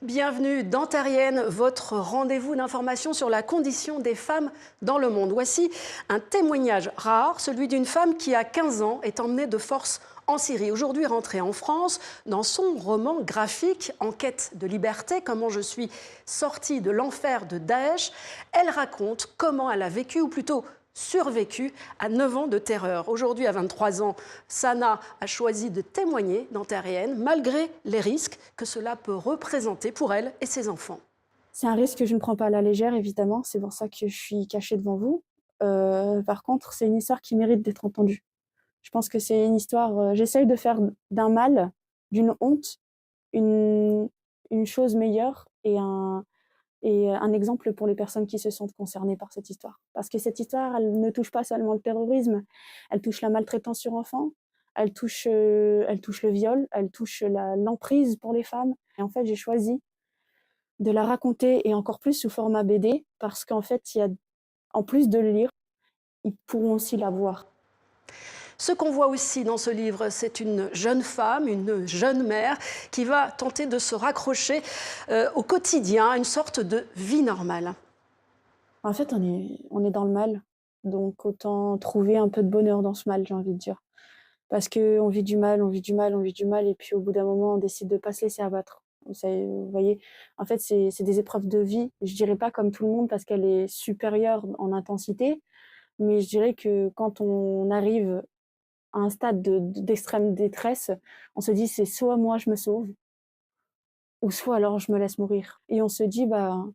Bienvenue dans Terrienne, votre rendez-vous d'information sur la condition des femmes dans le monde. Voici un témoignage rare, celui d'une femme qui, à 15 ans, est emmenée de force en Syrie. Aujourd'hui rentrée en France, dans son roman graphique « En quête de liberté, comment je suis sortie de l'enfer de Daesh », elle raconte comment elle a vécu, ou plutôt survécu à 9 ans de terreur. Aujourd'hui, à 23 ans, Sana a choisi de témoigner dans Terrienne, malgré les risques que cela peut représenter pour elle et ses enfants. C'est un risque que je ne prends pas à la légère, évidemment. C'est pour ça que je suis cachée devant vous. Par contre, c'est une histoire qui mérite d'être entendue. Je pense que c'est une histoire... j'essaye de faire d'un mal, d'une honte, une chose meilleure et un exemple pour les personnes qui se sentent concernées par cette histoire. Parce que cette histoire, elle ne touche pas seulement le terrorisme, elle touche la maltraitance sur enfants, elle touche le viol, elle touche l'emprise pour les femmes. Et en fait, j'ai choisi de la raconter, et encore plus sous format BD, parce qu'en fait, en plus de le lire, ils pourront aussi la voir. Ce qu'on voit aussi dans ce livre, c'est une jeune femme, une jeune mère qui va tenter de se raccrocher au quotidien, à une sorte de vie normale. En fait, on est dans le mal, donc autant trouver un peu de bonheur dans ce mal, j'ai envie de dire. Parce qu'on vit du mal, on vit du mal, on vit du mal, et puis au bout d'un moment, on décide de ne pas se laisser abattre. Vous voyez, en fait, c'est des épreuves de vie. Je dirais pas comme tout le monde parce qu'elle est supérieure en intensité, mais je dirais que quand on arrive à un stade d'extrême détresse, on se dit c'est soit moi je me sauve, ou soit alors je me laisse mourir. Et on se dit bah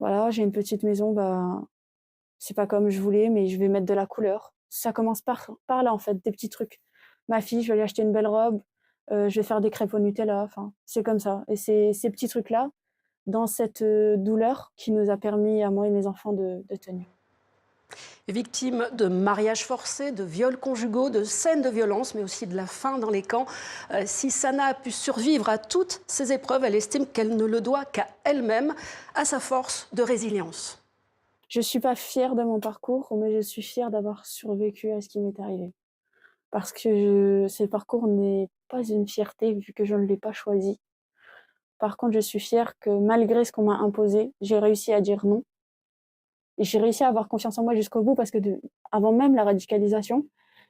voilà, j'ai une petite maison, bah c'est pas comme je voulais, mais je vais mettre de la couleur. Ça commence par là en fait, des petits trucs. Ma fille, je vais lui acheter une belle robe, je vais faire des crêpes au Nutella, enfin c'est comme ça. Et c'est ces petits trucs-là, dans cette douleur, qui nous a permis à moi et mes enfants de tenir. Victime de mariages forcés, de viols conjugaux, de scènes de violence, mais aussi de la faim dans les camps. Si Sana a pu survivre à toutes ces épreuves, elle estime qu'elle ne le doit qu'à elle-même, à sa force de résilience. Je suis pas fière de mon parcours, mais je suis fière d'avoir survécu à ce qui m'est arrivé. Parce que ce parcours n'est pas une fierté vu que je ne l'ai pas choisi. Par contre, je suis fière que malgré ce qu'on m'a imposé, j'ai réussi à dire non. Et j'ai réussi à avoir confiance en moi jusqu'au bout parce que avant même la radicalisation,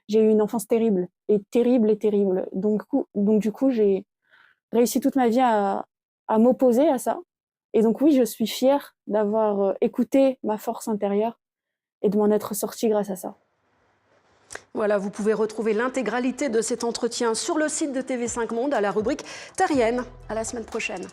j'ai eu une enfance terrible. Et terrible et terrible. Donc du coup, j'ai réussi toute ma vie à m'opposer à ça. Et donc oui, je suis fière d'avoir écouté ma force intérieure et de m'en être sortie grâce à ça. Voilà, vous pouvez retrouver l'intégralité de cet entretien sur le site de TV5 Monde à la rubrique Terrienne. À la semaine prochaine.